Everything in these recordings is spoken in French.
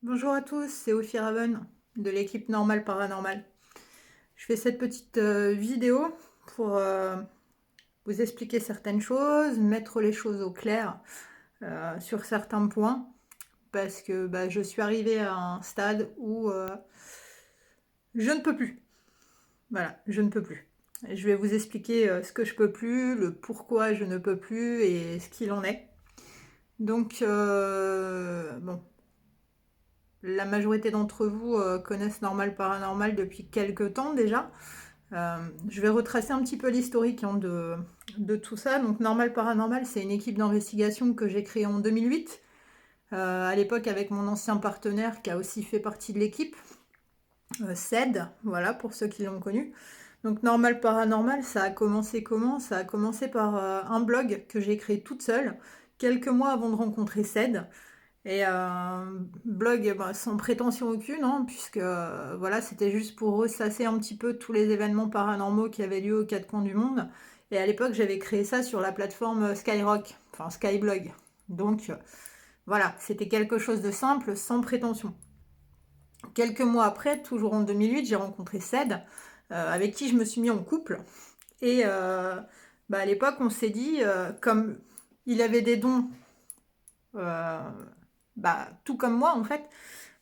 Bonjour à tous, c'est Ophi Raven de l'équipe Normal Paranormal. Je fais cette petite vidéo pour vous expliquer certaines choses, mettre les choses au clair sur certains points, parce que je suis arrivée à un stade où je ne peux plus. Voilà, je ne peux plus. Je vais vous expliquer ce que je peux plus, le pourquoi je ne peux plus et ce qu'il en est. Donc, bon, la majorité d'entre vous connaissent Normal Paranormal depuis quelques temps déjà. Je vais retracer un petit peu l'historique de tout ça. Donc Normal Paranormal, c'est une équipe d'investigation que j'ai créée en 2008, à l'époque avec mon ancien partenaire qui a aussi fait partie de l'équipe, CED, voilà, pour ceux qui l'ont connu. Donc Normal Paranormal, ça a commencé comment? Ça a commencé par un blog que j'ai créé toute seule, quelques mois avant de rencontrer CED. Et blog sans prétention aucune, hein, puisque voilà, c'était juste pour ressasser un petit peu tous les événements paranormaux qui avaient lieu aux quatre coins du monde. Et à l'époque, j'avais créé ça sur la plateforme Skyrock, enfin Skyblog. Donc voilà, c'était quelque chose de simple, sans prétention. Quelques mois après, toujours en 2008, j'ai rencontré Ced, avec qui je me suis mis en couple. Et à l'époque, on s'est dit, comme il avait des dons, euh, tout comme moi en fait,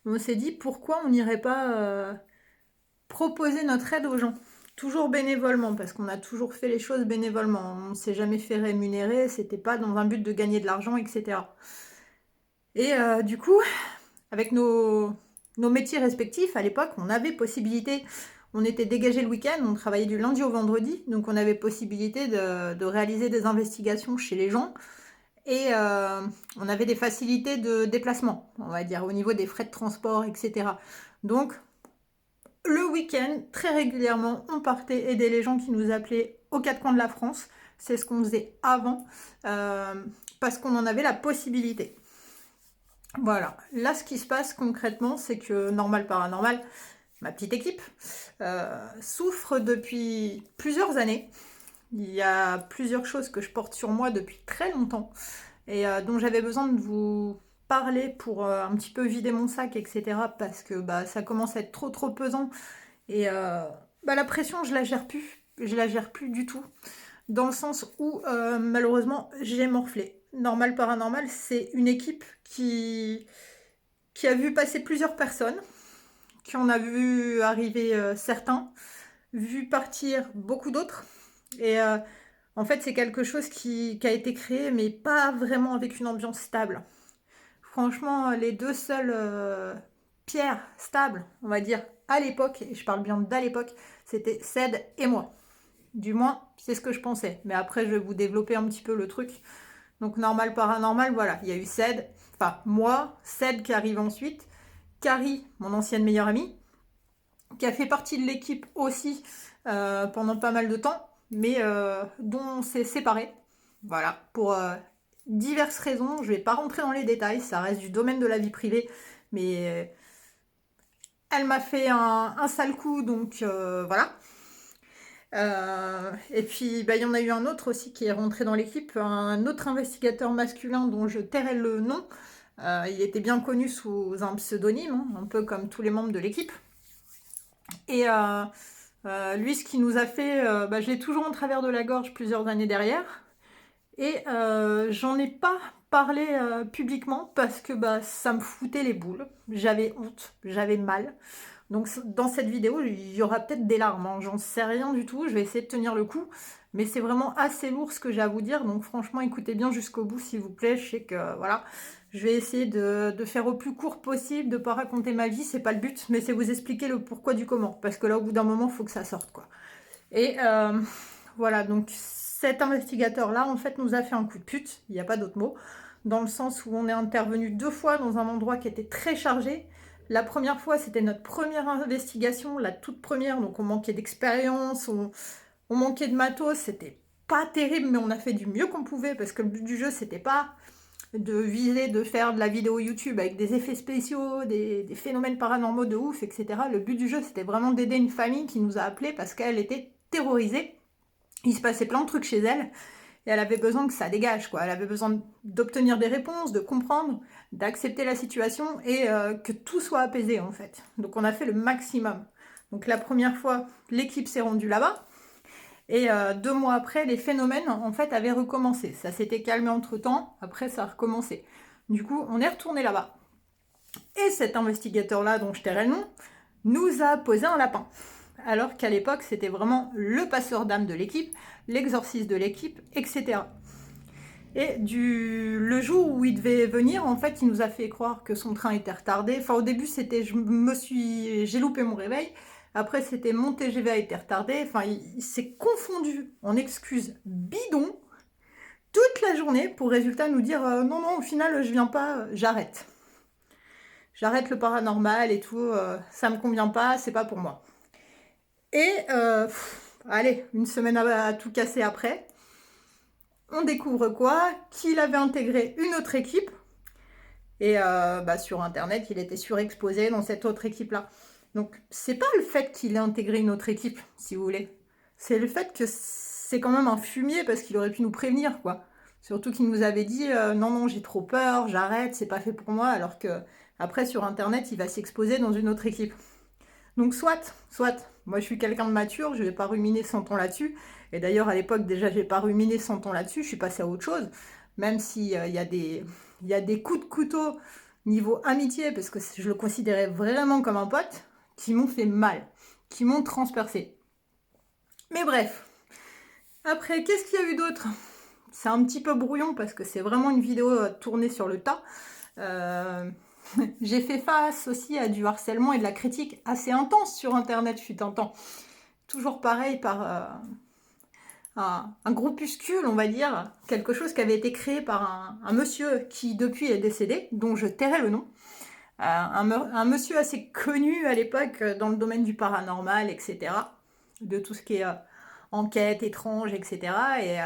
on s'est dit pourquoi on n'irait pas proposer notre aide aux gens. Toujours bénévolement, parce qu'on a toujours fait les choses bénévolement. On ne s'est jamais fait rémunérer, c'était pas dans un but de gagner de l'argent, etc. Et du coup, avec nos métiers respectifs, à l'époque, on avait possibilité, on était dégagé le week-end, on travaillait du lundi au vendredi, donc on avait possibilité de réaliser des investigations chez les gens. Et on avait des facilités de déplacement, on va dire, au niveau des frais de transport, etc. Donc, le week-end, très régulièrement, on partait aider les gens qui nous appelaient aux quatre coins de la France. C'est ce qu'on faisait avant, euh, parce qu'on en avait la possibilité. Voilà. Là, ce qui se passe concrètement, c'est que Normal Paranormal, ma petite équipe, souffre depuis plusieurs années. Il y a plusieurs choses que je porte sur moi depuis très longtemps et dont j'avais besoin de vous parler pour un petit peu vider mon sac, etc. Parce que ça commence à être trop pesant et la pression, je la gère plus. Je la gère plus du tout. Dans le sens où, malheureusement, j'ai morflé. Normal Paranormal, c'est une équipe qui a vu passer plusieurs personnes, qui en a vu arriver certains, vu partir beaucoup d'autres. Et en fait, c'est quelque chose qui a été créé, mais pas vraiment avec une ambiance stable. Franchement, les deux seules pierres stables, on va dire, à l'époque, et je parle bien d'à l'époque, c'était Ced et moi. Du moins, c'est ce que je pensais. Mais après, je vais vous développer un petit peu le truc. Donc, normal, paranormal, voilà. Il y a eu Ced, enfin, moi, Ced qui arrive ensuite, Carrie, mon ancienne meilleure amie, qui a fait partie de l'équipe aussi pendant pas mal de temps, mais dont on s'est séparés. Voilà, pour diverses raisons. Je ne vais pas rentrer dans les détails, ça reste du domaine de la vie privée, mais elle m'a fait un sale coup, donc voilà. Et puis, il y en a eu un autre aussi qui est rentré dans l'équipe, un autre investigateur masculin dont je tairai le nom. Il était bien connu sous un pseudonyme, hein, un peu comme tous les membres de l'équipe. Et lui, ce qui nous a fait, je l'ai toujours en travers de la gorge plusieurs années derrière. Et j'en ai pas parlé publiquement parce que ça me foutait les boules. J'avais honte, j'avais mal. Donc dans cette vidéo, il y aura peut-être des larmes, hein. J'en sais rien du tout, je vais essayer de tenir le coup. Mais c'est vraiment assez lourd ce que j'ai à vous dire, donc franchement écoutez bien jusqu'au bout s'il vous plaît. Je sais que voilà, je vais essayer de faire au plus court possible, de pas raconter ma vie, c'est pas le but, mais c'est vous expliquer le pourquoi du comment. Parce que là au bout d'un moment, il faut que ça sorte quoi. Et voilà, donc cet investigateur-là, en fait, nous a fait un coup de pute, il n'y a pas d'autre mot, dans le sens où on est intervenu deux fois dans un endroit qui était très chargé. La première fois, c'était notre première investigation, la toute première, donc on manquait d'expérience, on manquait de matos, c'était pas terrible, mais on a fait du mieux qu'on pouvait, parce que le but du jeu, c'était pas de viser, de faire de la vidéo YouTube avec des effets spéciaux, des phénomènes paranormaux de ouf, etc. Le but du jeu, c'était vraiment d'aider une famille qui nous a appelés parce qu'elle était terrorisée. Il se passait plein de trucs chez elle et elle avait besoin que ça dégage, quoi. Elle avait besoin d'obtenir des réponses, de comprendre. d'accepter la situation et que tout soit apaisé en fait. Donc on a fait le maximum. Donc la première fois, l'équipe s'est rendue là-bas. Et 2 mois après, les phénomènes, en fait, avaient recommencé. Ça s'était calmé entre-temps, après ça a recommencé. Du coup, on est retourné là-bas. Et cet investigateur-là, dont je tairai le nom, nous a posé un lapin. Alors qu'à l'époque, c'était vraiment le passeur d'âme de l'équipe, l'exorciste de l'équipe, etc. Et le jour où il devait venir, en fait, il nous a fait croire que son train était retardé. Enfin, au début, c'était j'ai loupé mon réveil. Après, c'était mon TGV a été retardé. Enfin, il s'est confondu en excuses bidons toute la journée pour résultat nous dire non, non, au final, je viens pas, j'arrête. J'arrête le paranormal et tout, ça me convient pas, c'est pas pour moi. Et allez, une semaine à tout casser après, on découvre quoi? Qu'il avait intégré une autre équipe. Et sur internet, il était surexposé dans cette autre équipe-là. Donc, c'est pas le fait qu'il ait intégré une autre équipe, si vous voulez. C'est le fait que c'est quand même un fumier parce qu'il aurait pu nous prévenir, quoi. Surtout qu'il nous avait dit non, non, j'ai trop peur, j'arrête, c'est pas fait pour moi, alors que après sur internet, il va s'exposer dans une autre équipe. Donc, soit, moi je suis quelqu'un de mature, je vais pas ruminer 100 ans là-dessus. Et d'ailleurs, à l'époque, déjà, j'ai pas ruminé 100 ans là-dessus, je suis passée à autre chose. Même s'il y a des coups de couteau niveau amitié, parce que je le considérais vraiment comme un pote, qui m'ont fait mal, qui m'ont transpercé. Mais bref. Après, qu'est-ce qu'il y a eu d'autre? C'est un petit peu brouillon parce que c'est vraiment une vidéo tournée sur le tas. J'ai fait face aussi à du harcèlement et de la critique assez intense sur internet fut un temps. Toujours pareil par un groupuscule, on va dire, quelque chose qui avait été créé par un monsieur qui depuis est décédé, dont je tairai le nom. Un monsieur assez connu à l'époque dans le domaine du paranormal, etc. De tout ce qui est enquête étrange, etc. Et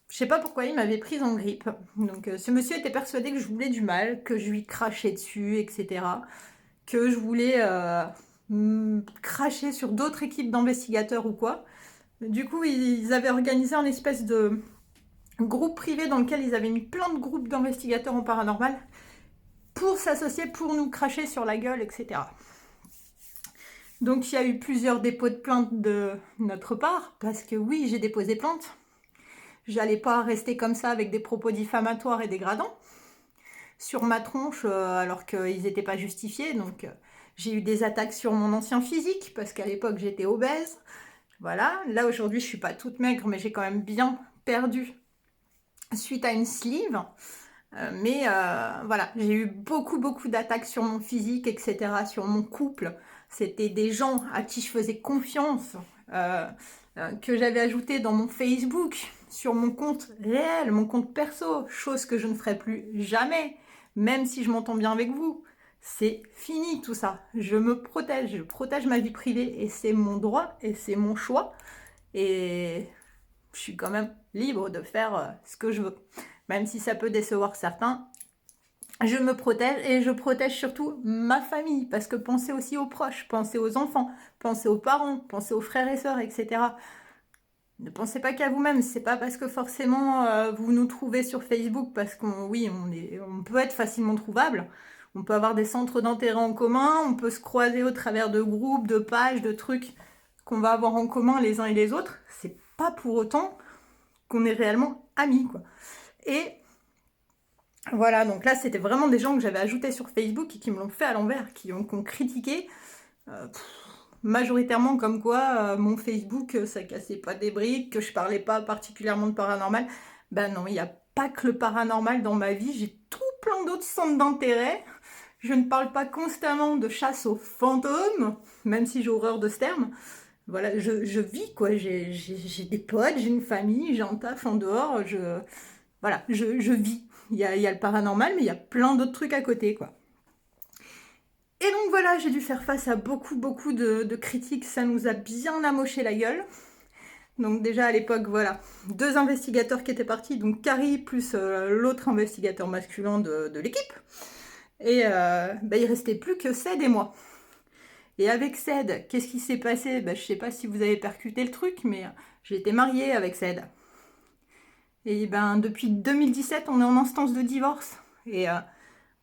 je sais pas pourquoi il m'avait prise en grippe. Donc ce monsieur était persuadé que je voulais du mal, que je lui crachais dessus, etc. Que je voulais cracher sur d'autres équipes d'investigateurs ou quoi. Du coup, ils avaient organisé un espèce de groupe privé dans lequel ils avaient mis plein de groupes d'investigateurs en paranormal pour s'associer, pour nous cracher sur la gueule, etc. Donc il y a eu plusieurs dépôts de plainte de notre part, parce que oui, j'ai déposé plainte. J'allais pas rester comme ça avec des propos diffamatoires et dégradants sur ma tronche alors qu'ils n'étaient pas justifiés. Donc j'ai eu des attaques sur mon ancien physique, parce qu'à l'époque j'étais obèse. Voilà, là aujourd'hui je suis pas toute maigre, mais j'ai quand même bien perdu suite à une sleeve. Voilà, j'ai eu beaucoup d'attaques sur mon physique, etc., sur mon couple. C'était des gens à qui je faisais confiance, que j'avais ajouté dans mon Facebook, sur mon compte réel, mon compte perso, chose que je ne ferai plus jamais, même si je m'entends bien avec vous. C'est fini tout ça. Je me protège, je protège ma vie privée et c'est mon droit et c'est mon choix. Et je suis quand même libre de faire ce que je veux. Même si ça peut décevoir certains, je me protège et je protège surtout ma famille. Parce que pensez aussi aux proches, pensez aux enfants, pensez aux parents, pensez aux frères et sœurs, etc. Ne pensez pas qu'à vous-même. C'est pas parce que forcément vous nous trouvez sur Facebook, parce on peut être facilement trouvable. On peut avoir des centres d'intérêt en commun, on peut se croiser au travers de groupes, de pages, de trucs qu'on va avoir en commun les uns et les autres. C'est pas pour autant qu'on est réellement amis, quoi. Et voilà, donc là, c'était vraiment des gens que j'avais ajoutés sur Facebook et qui me l'ont fait à l'envers, qui ont critiqué majoritairement comme quoi mon Facebook, ça cassait pas des briques, que je parlais pas particulièrement de paranormal. Ben non, il n'y a pas que le paranormal dans ma vie, j'ai tout plein d'autres centres d'intérêt. Je ne parle pas constamment de chasse aux fantômes, même si j'ai horreur de ce terme. Voilà, je vis quoi, j'ai des potes, j'ai une famille, j'ai un taf en dehors, voilà, je vis. Il y a le paranormal, mais il y a plein d'autres trucs à côté, quoi. Et donc voilà, j'ai dû faire face à beaucoup de critiques, ça nous a bien amoché la gueule. Donc déjà à l'époque, voilà, 2 investigateurs qui étaient partis, donc Carrie plus l'autre investigateur masculin de l'équipe. Et il restait plus que Ced et moi. Et avec Ced, qu'est-ce qui s'est passé? Je sais pas si vous avez percuté le truc, mais j'ai été mariée avec Ced. Et depuis 2017, on est en instance de divorce. Et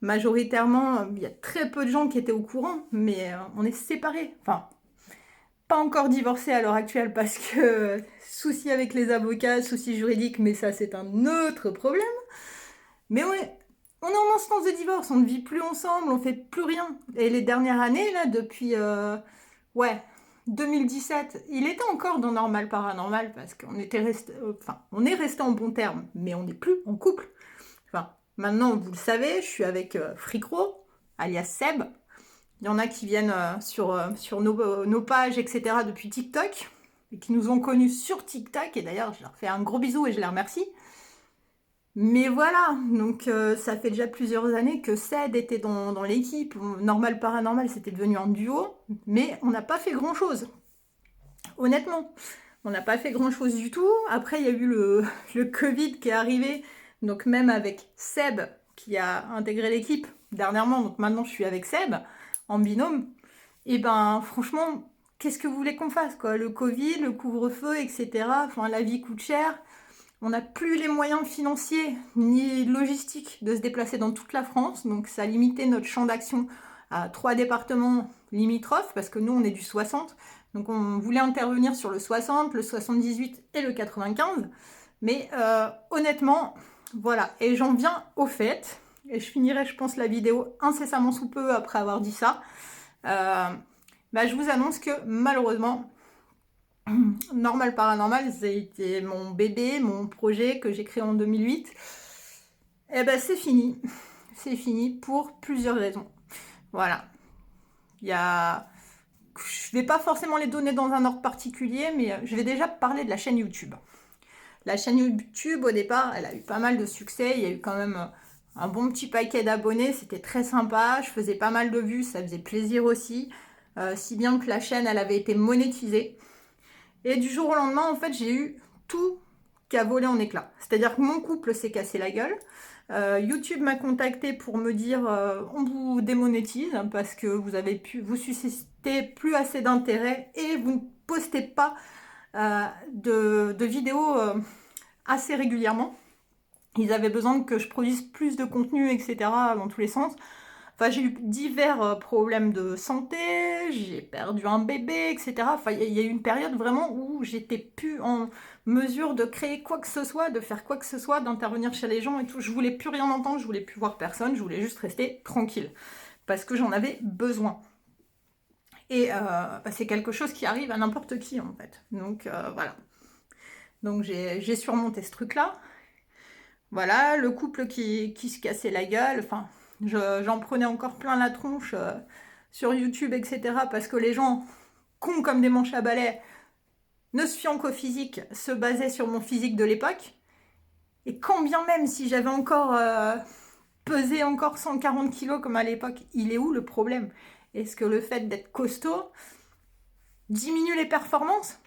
Majoritairement, il y a très peu de gens qui étaient au courant, mais on est séparés. Enfin, pas encore divorcés à l'heure actuelle parce que soucis avec les avocats, soucis juridiques, mais ça c'est un autre problème. Mais on est en instance de divorce, on ne vit plus ensemble, on fait plus rien. Et les dernières années, là, depuis ouais, 2017, il était encore dans normal paranormal parce qu'on était resté, enfin, on est resté en bons termes, mais on n'est plus en couple. Enfin, maintenant, vous le savez, je suis avec Fricro, alias Seb. Il y en a qui viennent sur nos pages, etc. depuis TikTok, et qui nous ont connus sur TikTok. Et d'ailleurs, je leur fais un gros bisou et je les remercie. Mais voilà, donc ça fait déjà plusieurs années que Ced était dans l'équipe. Normal Paranormal, c'était devenu un duo, mais on n'a pas fait grand-chose. Honnêtement, on n'a pas fait grand-chose du tout. Après, il y a eu le Covid qui est arrivé, donc même avec Seb qui a intégré l'équipe dernièrement, donc maintenant je suis avec Seb en binôme. Et ben franchement, qu'est-ce que vous voulez qu'on fasse quoi? Le Covid, le couvre-feu, etc. Enfin, la vie coûte cher. On n'a plus les moyens financiers ni logistiques de se déplacer dans toute la France, donc ça a limité notre champ d'action à 3 départements limitrophes, parce que nous on est du 60, donc on voulait intervenir sur le 60, le 78 et le 95, mais honnêtement, voilà, et j'en viens au fait, et je finirai je pense la vidéo incessamment sous peu après avoir dit ça, je vous annonce que malheureusement, Normal Paranormal, c'était mon bébé, mon projet que j'ai créé en 2008. Eh ben c'est fini. C'est fini pour plusieurs raisons. Voilà. Il y a... Je vais pas forcément les donner dans un ordre particulier, mais je vais déjà parler de la chaîne YouTube. La chaîne YouTube, au départ, elle a eu pas mal de succès. Il y a eu quand même un bon petit paquet d'abonnés. C'était très sympa. Je faisais pas mal de vues. Ça faisait plaisir aussi. Si bien que la chaîne, elle avait été monétisée. Et du jour au lendemain, en fait, j'ai eu tout qui a volé en éclats. C'est-à-dire que mon couple s'est cassé la gueule. YouTube m'a contacté pour me dire on vous démonétise parce que vous suscitez plus assez d'intérêt et vous ne postez pas de vidéos assez régulièrement. Ils avaient besoin que je produise plus de contenu, etc. dans tous les sens. Enfin, j'ai eu divers problèmes de santé, j'ai perdu un bébé, etc. Enfin, il y a eu une période vraiment où j'étais plus en mesure de créer quoi que ce soit, de faire quoi que ce soit, d'intervenir chez les gens et tout. Je voulais plus rien entendre, je voulais plus voir personne, je voulais juste rester tranquille. Parce que j'en avais besoin. Et c'est quelque chose qui arrive à n'importe qui, en fait. Donc, voilà. Donc, j'ai surmonté ce truc-là. Voilà, le couple qui se cassait la gueule, enfin, j'en prenais encore plein la tronche sur YouTube, etc. Parce que les gens, cons comme des manches à balai, ne se fiant qu'au physique, se basaient sur mon physique de l'époque. Et quand bien même si j'avais encore pesé encore 140 kilos comme à l'époque, il est où le problème? Est-ce que le fait d'être costaud diminue les performances?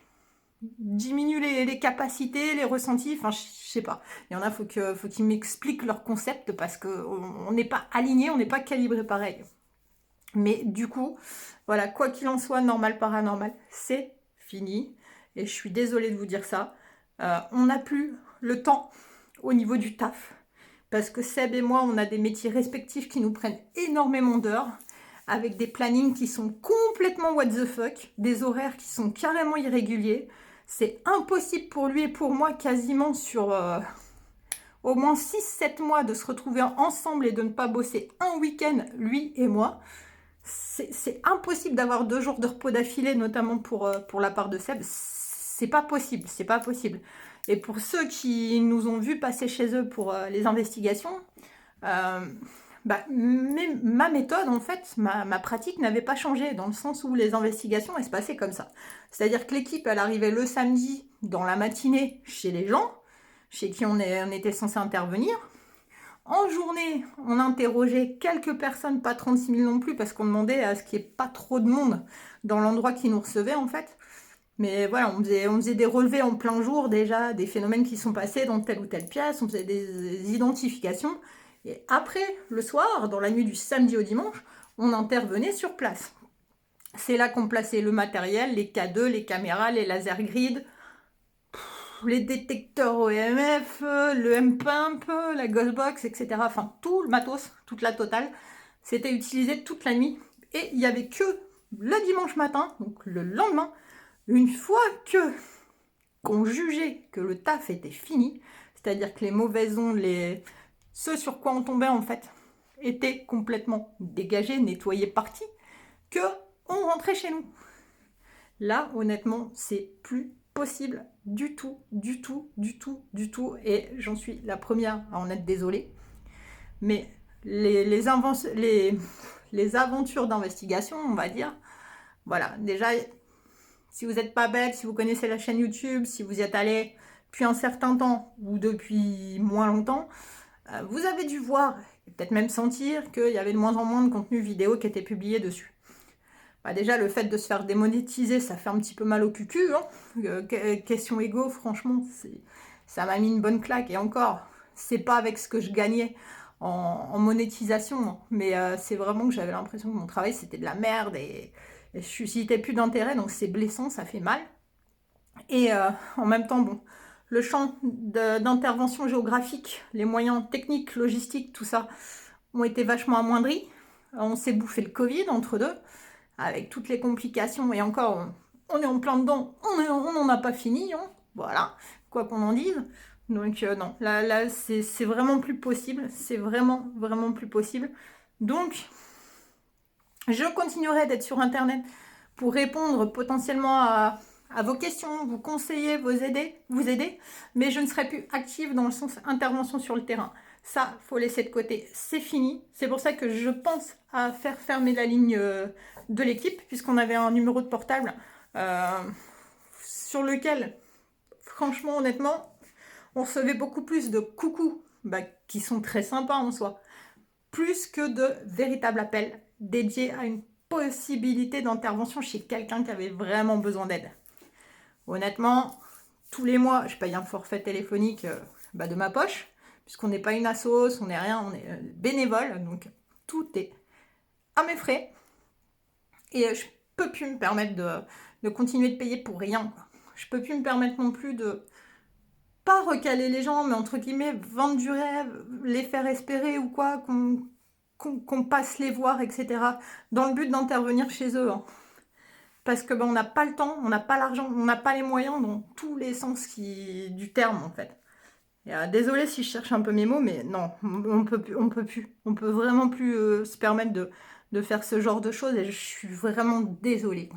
Diminue les capacités, les ressentis, enfin je sais pas. Il y en a, faut qu'ils m'expliquent leur concept parce qu'on n'est pas aligné, on n'est pas calibré pareil. Mais du coup, voilà, quoi qu'il en soit, normal, paranormal, c'est fini. Et je suis désolée de vous dire ça. On n'a plus le temps au niveau du taf. Parce que Seb et moi, on a des métiers respectifs qui nous prennent énormément d'heures, avec des plannings qui sont complètement what the fuck, des horaires qui sont carrément irréguliers. C'est impossible pour lui et pour moi, quasiment sur au moins 6-7 mois, de se retrouver ensemble et de ne pas bosser un week-end, lui et moi. C'est impossible d'avoir 2 jours de repos d'affilée, notamment pour la part de Seb. C'est pas possible, c'est pas possible. Et pour ceux qui nous ont vus passer chez eux pour les investigations, ma méthode, en fait, ma pratique n'avait pas changé, dans le sens où les investigations, elles se passaient comme ça. C'est-à-dire que l'équipe, elle arrivait le samedi dans la matinée chez les gens, chez qui on était censé intervenir. En journée, on interrogeait quelques personnes, pas 36 000 non plus, parce qu'on demandait à ce qu'il n'y ait pas trop de monde dans l'endroit qui nous recevait, en fait. Mais voilà, on faisait des relevés en plein jour déjà, des phénomènes qui sont passés dans telle ou telle pièce, on faisait des identifications. Et après, le soir, dans la nuit du samedi au dimanche, on intervenait sur place. C'est là qu'on plaçait le matériel, les K2, les caméras, les laser grids. les détecteurs OMF, le M-Pump, la Ghostbox, etc. Enfin, tout le matos, toute la totale, c'était utilisé toute la nuit. Et il n'y avait que le dimanche matin, donc le lendemain, une fois que qu'on jugeait que le taf était fini, c'est-à-dire que les mauvaises ondes, ce sur quoi on tombait en fait, étaient complètement dégagés, nettoyés, partis, que on rentrait chez nous. Là, honnêtement, c'est plus possible du tout, du tout, du tout, du tout. Et j'en suis la première à en être désolée. Mais les aventures d'investigation, on va dire, voilà, déjà, si vous n'êtes pas bête, si vous connaissez la chaîne YouTube, si vous y êtes allé depuis un certain temps ou depuis moins longtemps, vous avez dû voir et peut-être même sentir qu'il y avait de moins en moins de contenu vidéo qui était publié dessus. Bah déjà, le fait de se faire démonétiser, ça fait un petit peu mal au cucu. Hein. Question égo, franchement, ça m'a mis une bonne claque. Et encore, c'est pas avec ce que je gagnais en monétisation, hein. Mais c'est vraiment que j'avais l'impression que mon travail, c'était de la merde et je suscitais plus d'intérêt. Donc c'est blessant, ça fait mal. Et en même temps, bon, le champ d'intervention géographique, les moyens techniques, logistiques, tout ça, ont été vachement amoindris. On s'est bouffé le Covid entre deux avec toutes les complications, et encore, on est en plein dedans, on n'en a pas fini, hein, voilà, quoi qu'on en dise. Donc non, là c'est vraiment plus possible, c'est vraiment, vraiment plus possible. Donc, je continuerai d'être sur Internet pour répondre potentiellement à vos questions, vous conseiller, vous aider, mais je ne serai plus active dans le sens intervention sur le terrain. Ça, faut laisser de côté, c'est fini. C'est pour ça que je pense à faire fermer la ligne de l'équipe, puisqu'on avait un numéro de portable sur lequel, franchement, honnêtement, on recevait beaucoup plus de coucou, qui sont très sympas en soi, plus que de véritables appels dédiés à une possibilité d'intervention chez quelqu'un qui avait vraiment besoin d'aide. Honnêtement, tous les mois, je paye un forfait téléphonique de ma poche, puisqu'on n'est pas une assos, on n'est rien, on est bénévole, donc tout est à mes frais. Et je peux plus me permettre de continuer de payer pour rien. Je peux plus me permettre non plus de pas recaler les gens, mais entre guillemets, vendre du rêve, les faire espérer ou quoi, qu'on passe les voir, etc. Dans le but d'intervenir chez eux. Hein. Parce que on n'a pas le temps, on n'a pas l'argent, on n'a pas les moyens dans tous les sens du terme en fait. Désolée si je cherche un peu mes mots, mais non, on peut plus, on peut vraiment plus se permettre de faire ce genre de choses et je suis vraiment désolée.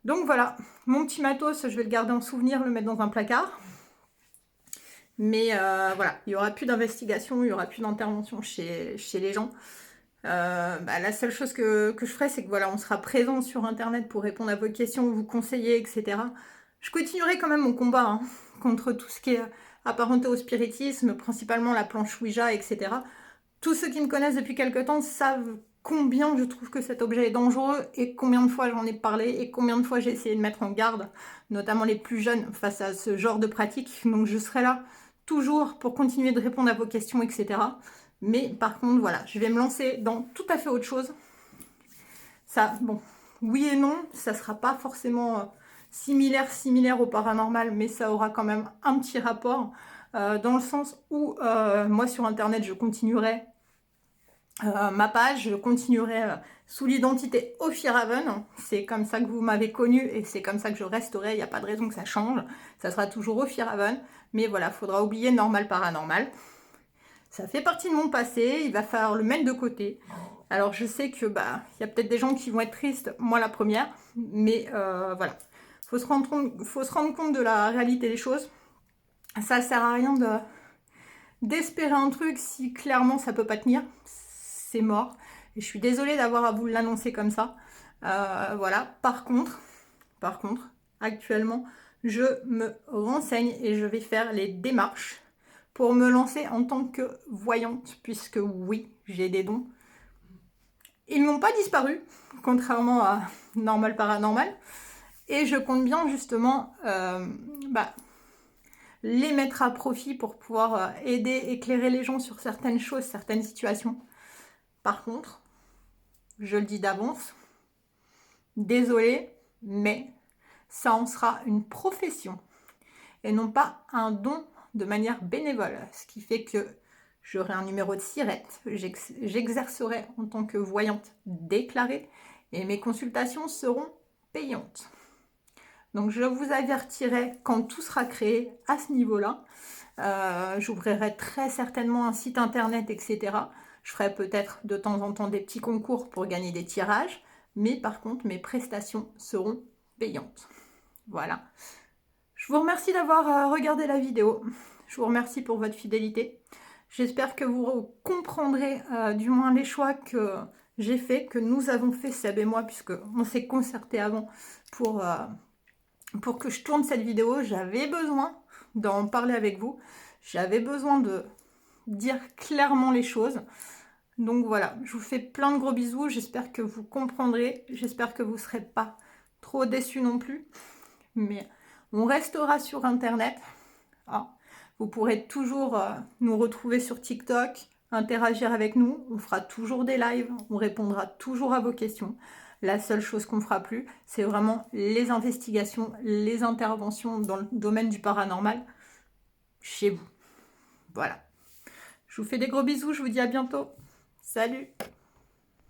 Donc voilà, mon petit matos, je vais le garder en souvenir, le mettre dans un placard. Mais voilà, il n'y aura plus d'investigation, il n'y aura plus d'intervention chez les gens. La seule chose que je ferai, c'est que voilà, on sera présent sur Internet pour répondre à vos questions, vous conseiller, etc. Je continuerai quand même mon combat hein, contre tout ce qui est apparenté au spiritisme, principalement la planche Ouija, etc. Tous ceux qui me connaissent depuis quelque temps savent combien je trouve que cet objet est dangereux et combien de fois j'en ai parlé et combien de fois j'ai essayé de mettre en garde, notamment les plus jeunes, face à ce genre de pratique. Donc je serai là toujours pour continuer de répondre à vos questions, etc. Mais par contre, voilà, je vais me lancer dans tout à fait autre chose. Ça, bon, oui et non, ça sera pas forcément similaire au paranormal, mais ça aura quand même un petit rapport, dans le sens où moi sur Internet, je continuerai ma page, je continuerai sous l'identité Ophiraven. C'est comme ça que vous m'avez connue et c'est comme ça que je resterai. Il n'y a pas de raison que ça change. Ça sera toujours Ophiraven. Mais voilà, faudra oublier normal paranormal. Ça fait partie de mon passé. Il va falloir le mettre de côté. Alors je sais que il y a peut-être des gens qui vont être tristes, moi la première. Mais voilà, faut se rendre compte de la réalité des choses. Ça sert à rien d'espérer un truc si clairement ça peut pas tenir. C'est mort. Et je suis désolée d'avoir à vous l'annoncer comme ça. Voilà. Par contre, actuellement, je me renseigne et je vais faire les démarches pour me lancer en tant que voyante, puisque oui, j'ai des dons. Ils n'ont pas disparu, contrairement à Normal Paranormal. Et je compte bien justement les mettre à profit pour pouvoir aider, éclairer les gens sur certaines choses, certaines situations. Par contre, je le dis d'avance, désolé, mais ça en sera une profession. et non pas un don de manière bénévole, ce qui fait que j'aurai un numéro de SIRET, j'exercerai en tant que voyante déclarée et mes consultations seront payantes. Donc je vous avertirai quand tout sera créé à ce niveau-là. J'ouvrirai très certainement un site internet, etc. Je ferai peut-être de temps en temps des petits concours pour gagner des tirages, mais par contre mes prestations seront payantes. Voilà. Je vous remercie d'avoir regardé la vidéo. Je vous remercie pour votre fidélité. J'espère que vous comprendrez du moins les choix que j'ai faits, que nous avons fait, Seb et moi, puisqu'on s'est concerté avant pour que je tourne cette vidéo. J'avais besoin d'en parler avec vous. J'avais besoin de dire clairement les choses. Donc voilà, je vous fais plein de gros bisous. J'espère que vous comprendrez. J'espère que vous ne serez pas trop déçus non plus. Mais on restera sur Internet. Ah, vous pourrez toujours nous retrouver sur TikTok, interagir avec nous. On fera toujours des lives. On répondra toujours à vos questions. La seule chose qu'on ne fera plus, c'est vraiment les investigations, les interventions dans le domaine du paranormal chez vous. Voilà. Je vous fais des gros bisous, je vous dis à bientôt. Salut!